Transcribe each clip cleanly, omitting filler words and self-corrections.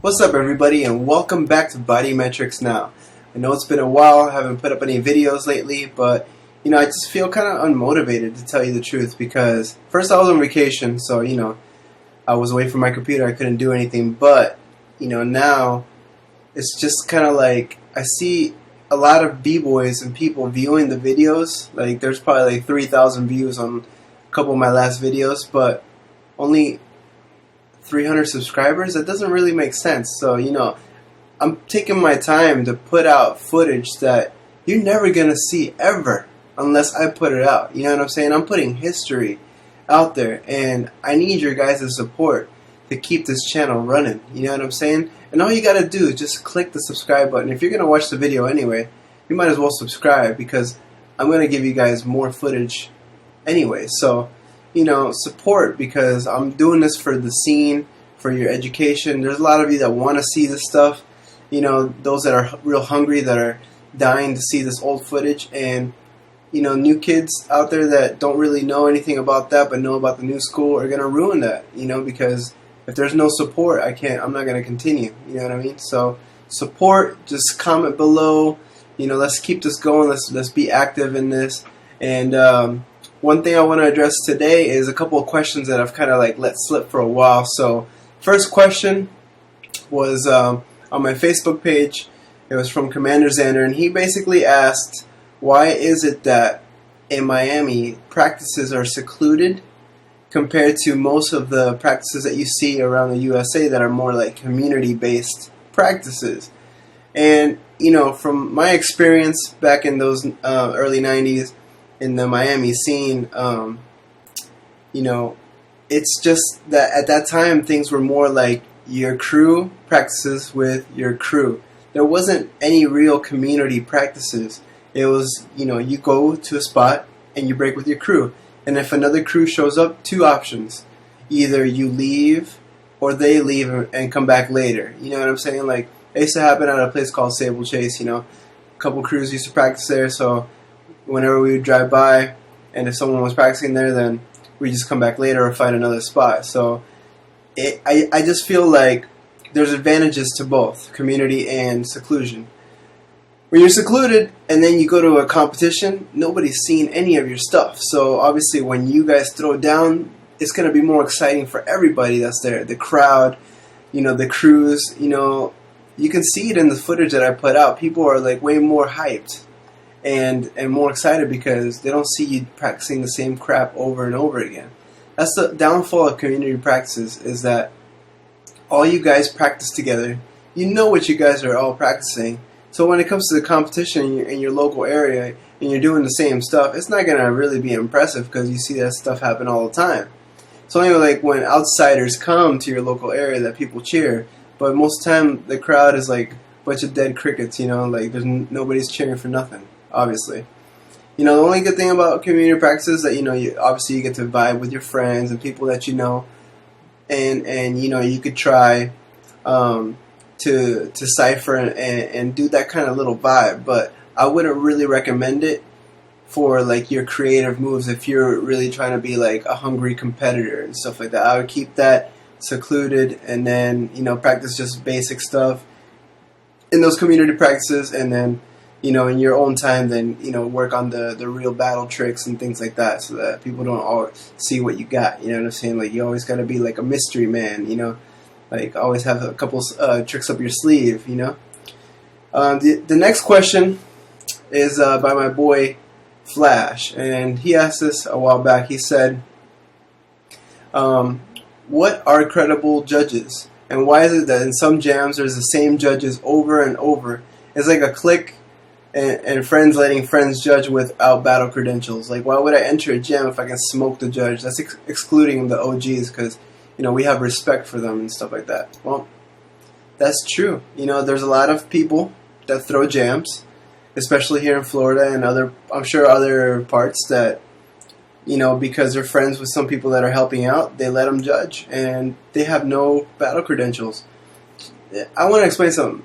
What's up, everybody, and welcome back to Body Metrics Now. I know it's been a while, I haven't put up any videos lately, but I just feel kind of unmotivated, to tell you the truth, because first I was on vacation, so I was away from my computer, I couldn't do anything, but now it's just kind of like I see a lot of b-boys and people viewing the videos. Like, there's probably like 3,000 views on a couple of my last videos, but only 300 subscribers. That doesn't really make sense. So I'm taking my time to put out footage that you're never gonna see ever unless I put it out. You know what I'm saying? I'm putting history out there, and I need your guys' support to keep this channel running. You know what I'm saying? And all you gotta do is just click the subscribe button. If you're gonna watch the video anyway, you might as well subscribe, because I'm gonna give you guys more footage anyway. So support, because I'm doing this for the scene, for your education. There's a lot of you that want to see this stuff, those that are real hungry, that are dying to see this old footage, and new kids out there that don't really know anything about that but know about the new school are going to ruin that, because if there's no support, I'm not going to continue, you know what I mean? So support, just comment below, let's keep this going, let's be active in this. And one thing I want to address today is a couple of questions that I've kind of like let slip for a while. So, first question was on my Facebook page. It was from Commander Xander, and he basically asked, why is it that in Miami practices are secluded compared to most of the practices that you see around the USA that are more like community-based practices? And from my experience back in those early 90s, in the Miami scene, it's just that at that time things were more like your crew practices with your crew. There wasn't any real community practices. It was, you go to a spot and you break with your crew. And if another crew shows up, two options. Either you leave or they leave and come back later. You know what I'm saying? Like, it used to happen at a place called Sable Chase, a couple crews used to practice there, so whenever we would drive by, and if someone was practicing there, then we just come back later or find another spot. So I just feel like there's advantages to both community and seclusion. When you're secluded and then you go to a competition, nobody's seen any of your stuff. So obviously when you guys throw down, it's going to be more exciting for everybody that's there. The crowd, the crews, you can see it in the footage that I put out. People are like way more hyped and more excited because they don't see you practicing the same crap over and over again. That's the downfall of community practices, is that all you guys practice together. You know what you guys are all practicing. So when it comes to the competition in your local area and you're doing the same stuff, it's not going to really be impressive because you see that stuff happen all the time. It's only like when outsiders come to your local area that people cheer. But most of the time the crowd is like a bunch of dead crickets, like nobody's cheering for nothing. Obviously, the only good thing about community practices is that obviously you get to vibe with your friends and people that and you could try to cipher and do that kind of little vibe. But I wouldn't really recommend it for like your creative moves if you're really trying to be like a hungry competitor and stuff like that. I would keep that secluded and then practice just basic stuff in those community practices, and then in your own time, then, work on the real battle tricks and things like that, so that people don't all see what you got. You know what I'm saying? Like, you always got to be like a mystery man, like always have a couple tricks up your sleeve, The next question is by my boy Flash, and he asked this a while back. He said, what are credible judges, and why is it that in some jams there's the same judges over and over? It's like a clique and friends letting friends judge without battle credentials. Like, why would I enter a jam if I can smoke the judge? That's excluding the OGs, because we have respect for them and stuff like that. Well, that's true. There's a lot of people that throw jams, especially here in Florida and I'm sure other parts, that because they're friends with some people that are helping out, they let them judge, and they have no battle credentials. I want to explain something.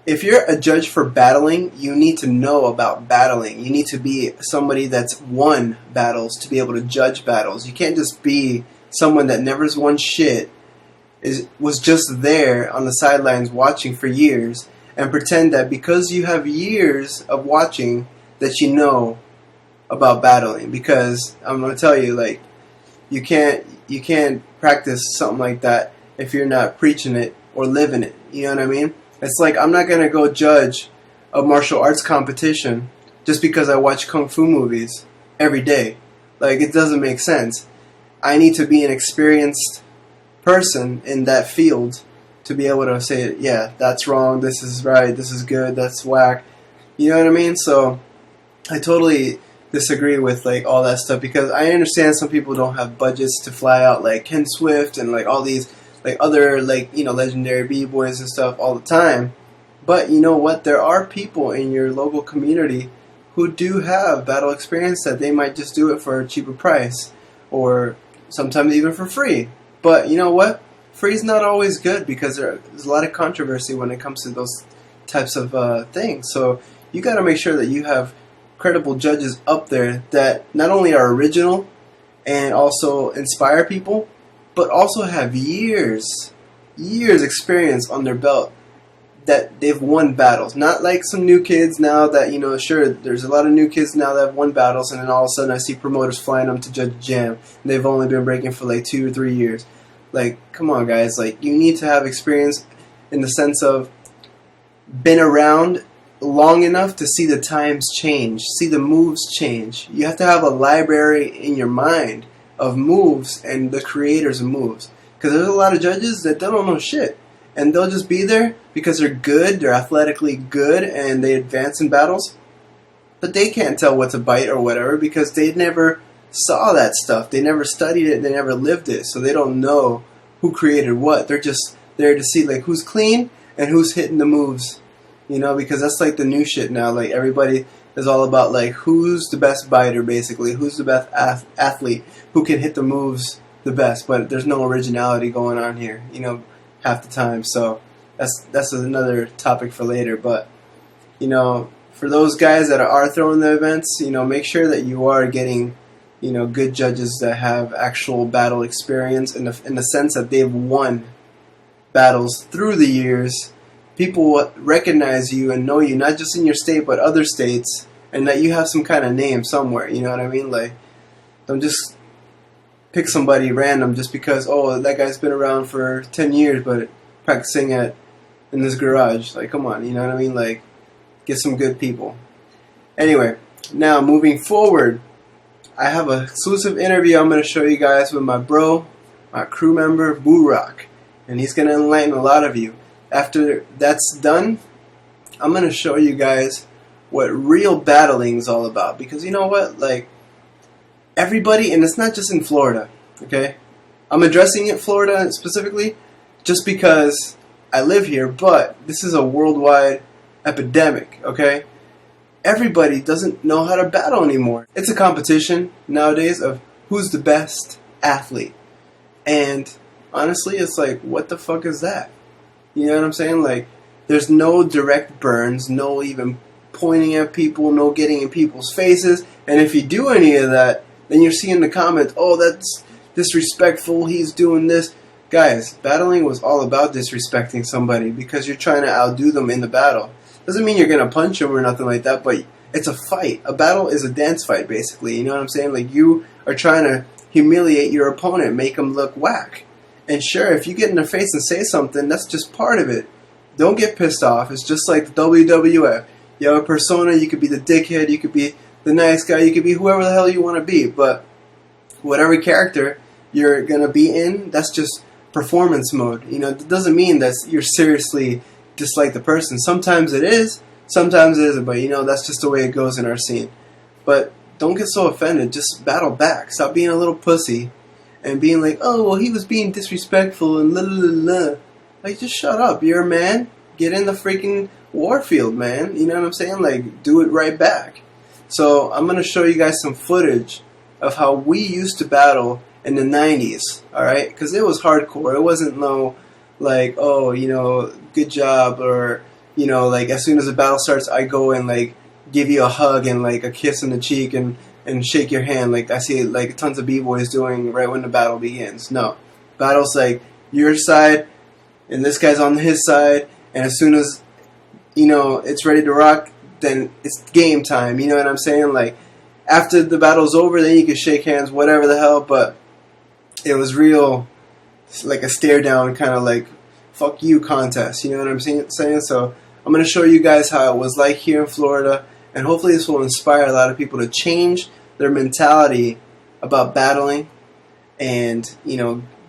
If you're a judge for battling, you need to know about battling. You need to be somebody that's won battles to be able to judge battles. You can't just be someone that never's won shit was just there on the sidelines watching for years and pretend that because you have years of watching that you know about battling. Because I'm gonna tell you, like, you can't practice something like that if you're not preaching it or living it. You know what I mean? It's like I'm not gonna go judge a martial arts competition just because I watch kung fu movies every day. Like, it doesn't make sense. I need to be an experienced person in that field to be able to say, yeah, that's wrong, this is right, this is good, that's whack. You know what I mean? So I totally disagree with like all that stuff, because I understand some people don't have budgets to fly out like Ken Swift and like all these like other like, you know, legendary b-boys and stuff all the time. But you know what? There are people in your local community who do have battle experience that they might just do it for a cheaper price, or sometimes even for free. But you know what? Free is not always good, because there's a lot of controversy when it comes to those types of things. So you got to make sure that you have credible judges up there that not only are original and also inspire people, but also have years experience on their belt, that they've won battles. Not like some new kids now that, you know, sure, there's a lot of new kids now that have won battles, and then all of a sudden I see promoters flying them to judge a jam, and they've only been breaking for like 2 or 3 years. Like, come on, guys. Like, you need to have experience in the sense of been around long enough to see the times change, see the moves change. You have to have a library in your mind of moves and the creators of moves. Because there's a lot of judges that don't know shit. And they'll just be there because they're good, they're athletically good, and they advance in battles. But they can't tell what to bite or whatever, because they never saw that stuff. They never studied it, they never lived it. So they don't know who created what. They're just there to see like who's clean and who's hitting the moves. You know, because that's like the new shit now. Like, everybody is all about like who's the best biter, basically. Who's the best athlete, who can hit the moves the best. But there's no originality going on here, you know, half the time. So that's another topic for later. But, you know, for those guys that are throwing the events, you know, make sure that you are getting, you know, good judges that have actual battle experience in the sense that they've won battles through the years. People recognize you and know you, not just in your state but other states, and that you have some kind of name somewhere. You know what I mean? Like, don't just pick somebody random just because, oh, that guy's been around for 10 years but practicing in this garage. Like, come on, you know what I mean? Like, get some good people. Anyway, now moving forward, I have an exclusive interview I'm going to show you guys with my bro, my crew member, Burak, and he's going to enlighten a lot of you. After that's done, I'm going to show you guys what real battling is all about. Because you know what? Like, everybody, and it's not just in Florida, okay? I'm addressing it Florida specifically just because I live here, but this is a worldwide epidemic, okay? Everybody doesn't know how to battle anymore. It's a competition nowadays of who's the best athlete. And honestly, it's like, what the fuck is that? You know what I'm saying? Like, there's no direct burns, no even pointing at people, no getting in people's faces. And if you do any of that, then you're seeing the comments, oh, that's disrespectful, he's doing this. Guys, battling was all about disrespecting somebody because you're trying to outdo them in the battle. Doesn't mean you're going to punch them or nothing like that, but it's a fight. A battle is a dance fight, basically. You know what I'm saying? Like, you are trying to humiliate your opponent, make them look whack. And sure, if you get in their face and say something, that's just part of it. Don't get pissed off. It's just like the WWF. You have a persona, you could be the dickhead, you could be the nice guy, you could be whoever the hell you want to be. But whatever character you're going to be in, that's just performance mode. You know, it doesn't mean that you're seriously dislike the person. Sometimes it is, sometimes it isn't. But, you know, that's just the way it goes in our scene. But don't get so offended. Just battle back. Stop being a little pussy. And being like, oh, well, he was being disrespectful and la la la. Like, just shut up. You're a man. Get in the freaking war field, man. You know what I'm saying? Like, do it right back. So, I'm going to show you guys some footage of how we used to battle in the 90s, alright? Because it was hardcore. It wasn't no, like, oh, you know, good job, or, you know, like, as soon as the battle starts, I go and, like, give you a hug and, like, a kiss on the cheek and shake your hand like I see like tons of b-boys doing right when the battle begins. No. Battle's like, your side, and this guy's on his side, and as soon as, it's ready to rock, then it's game time, you know what I'm saying? Like, after the battle's over, then you can shake hands, whatever the hell, but it was real, like a stare down, kind of like, fuck you contest, you know what I'm saying? So, I'm going to show you guys how it was like here in Florida, and hopefully this will inspire a lot of people to change their mentality about battling and,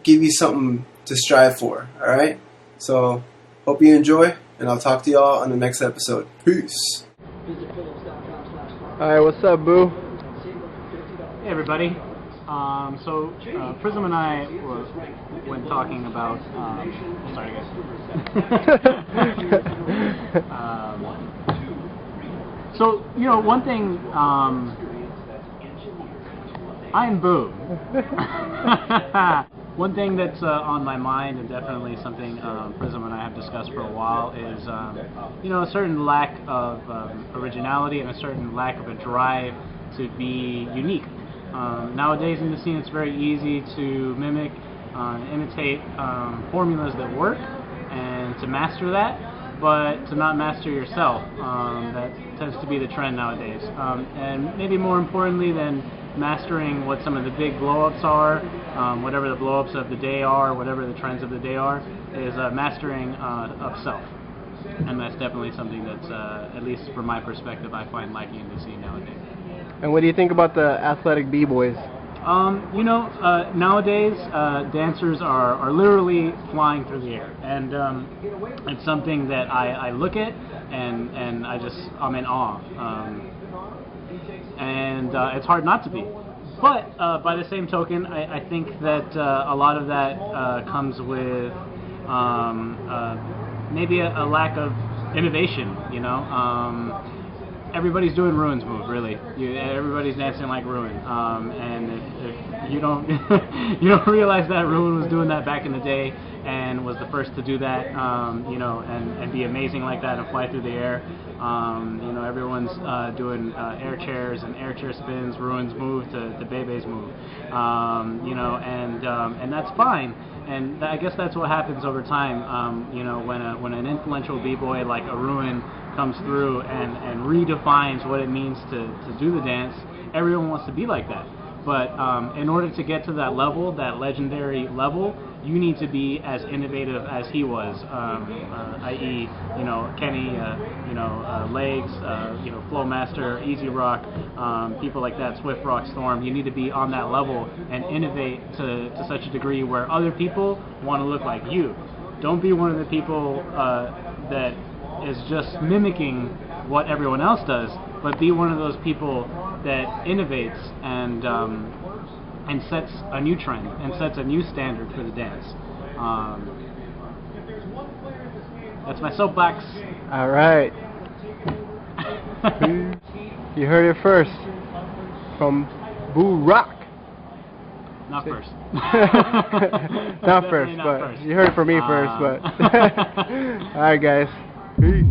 give you something to strive for, alright? So, hope you enjoy, and I'll talk to y'all on the next episode. Peace! Alright, what's up, Boo? Hey, everybody. Prism and I when talking about, sorry guys. One thing, I'm Boo. One thing that's on my mind, and definitely something Prism and I have discussed for a while, is a certain lack of originality and a certain lack of a drive to be unique. Nowadays in the scene, it's very easy to mimic, imitate formulas that work, and to master that, but to not master yourself. That tends to be the trend nowadays. And maybe more importantly than mastering what some of the big blow-ups are, whatever the blow-ups of the day are, whatever the trends of the day are, is mastering of self. And that's definitely something that's, at least from my perspective, I find lacking in the scene nowadays. And what do you think about the athletic b-boys? Nowadays dancers are literally flying through the air, and it's something that I look at and I'm in awe, and it's hard not to be. But by the same token, I think that a lot of that comes with maybe a lack of innovation. Everybody's doing Ruin's move, really. Everybody's dancing like Ruin, and if you don't you don't realize that Ruin was doing that back in the day and was the first to do that, and be amazing like that and fly through the air. Everyone's doing air chairs and air chair spins, Ruin's move to Bebe's move, and that's fine. And I guess that's what happens over time, when an influential b-boy like a Ruin comes through and redefines what it means to do the dance. Everyone wants to be like that. But in order to get to that level, that legendary level, you need to be as innovative as he was, i.e., Kenny, Legs, Flowmaster, Easy Rock, people like that, Swift Rock, Storm. You need to be on that level and innovate to such a degree where other people want to look like you. Don't be one of the people that is just mimicking what everyone else does, but be one of those people that innovates and sets a new trend and sets a new standard for the dance. That's my soapbox. All right. You heard it first from Boo Rock. Not first. Not first, but first. You heard it from me first, but all right, guys. Peace.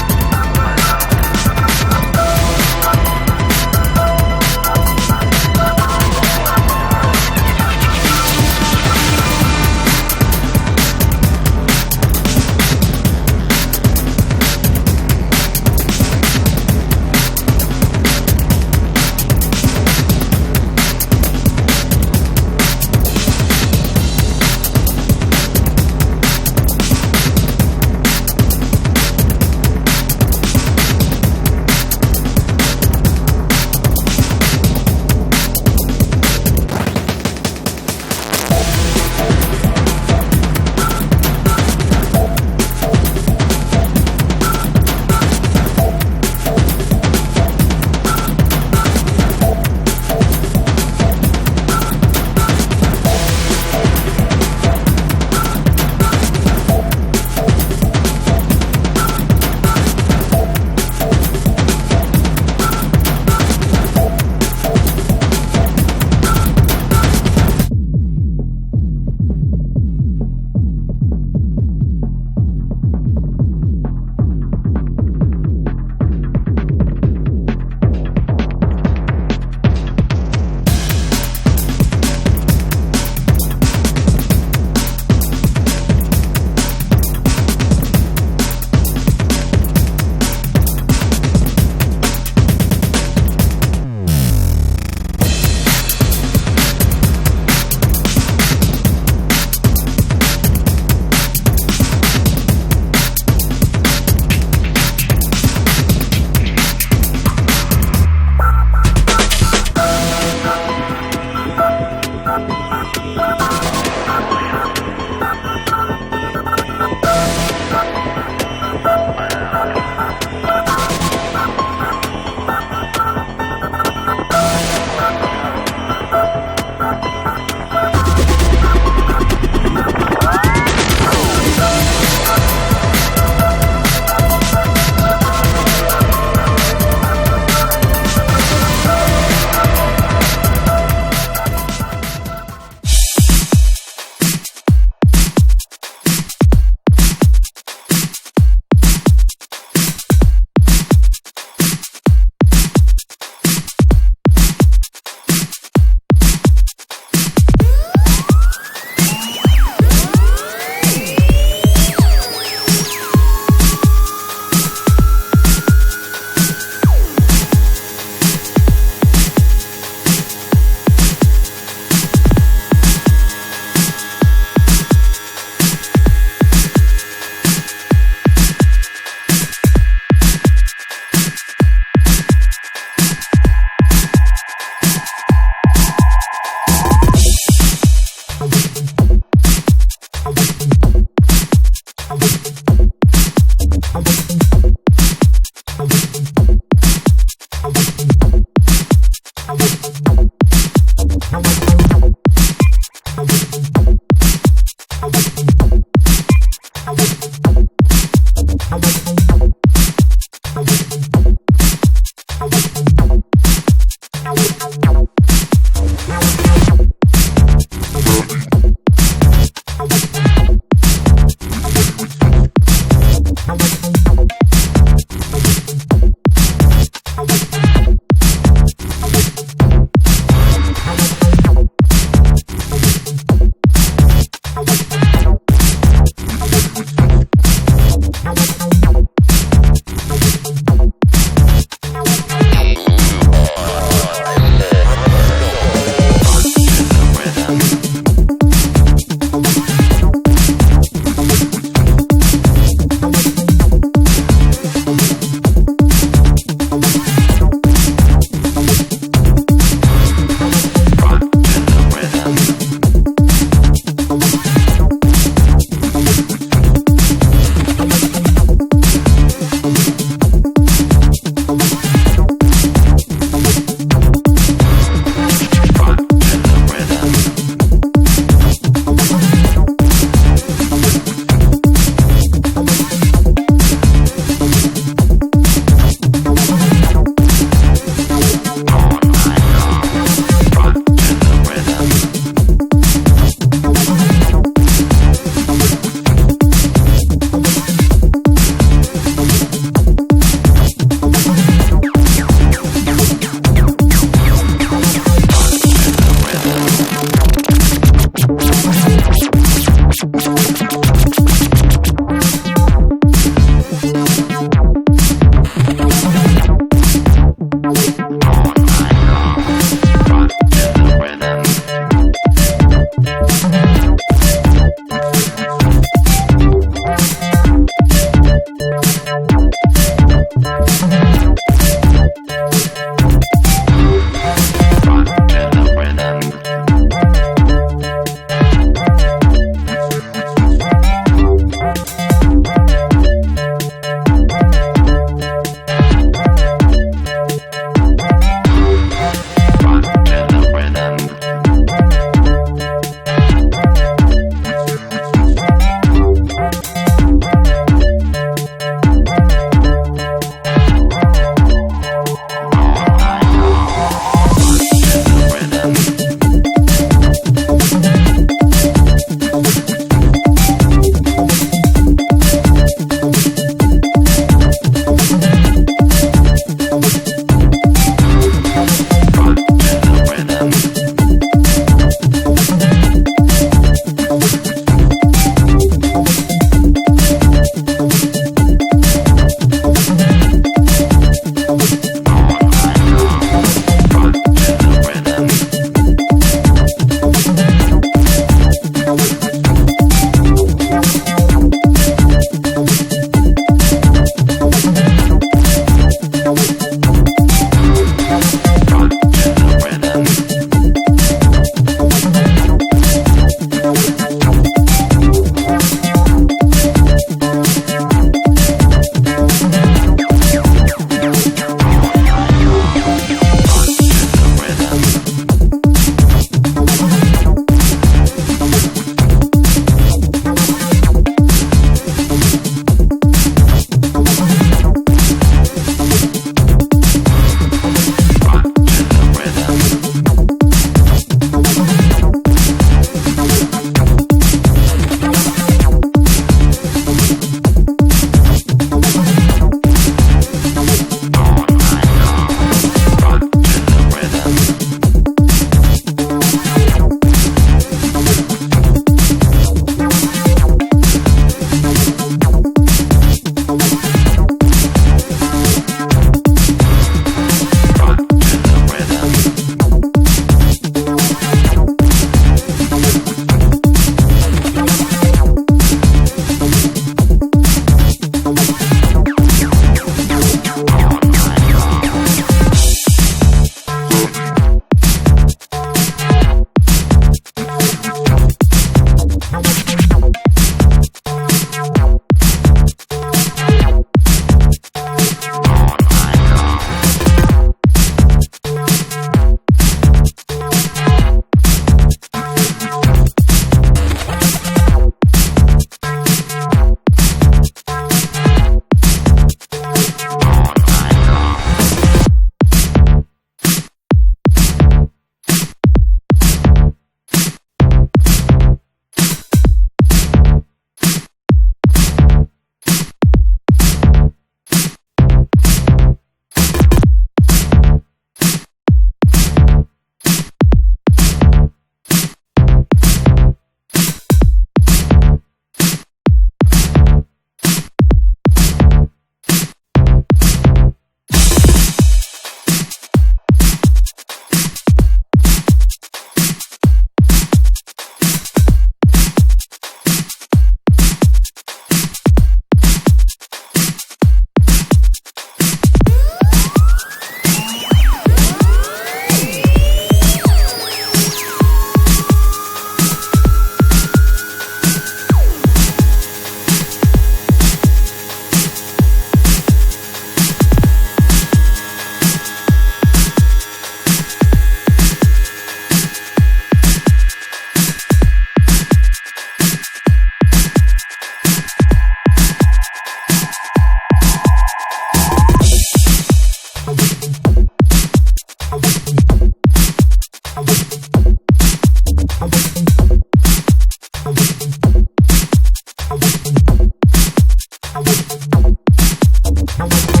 Bye.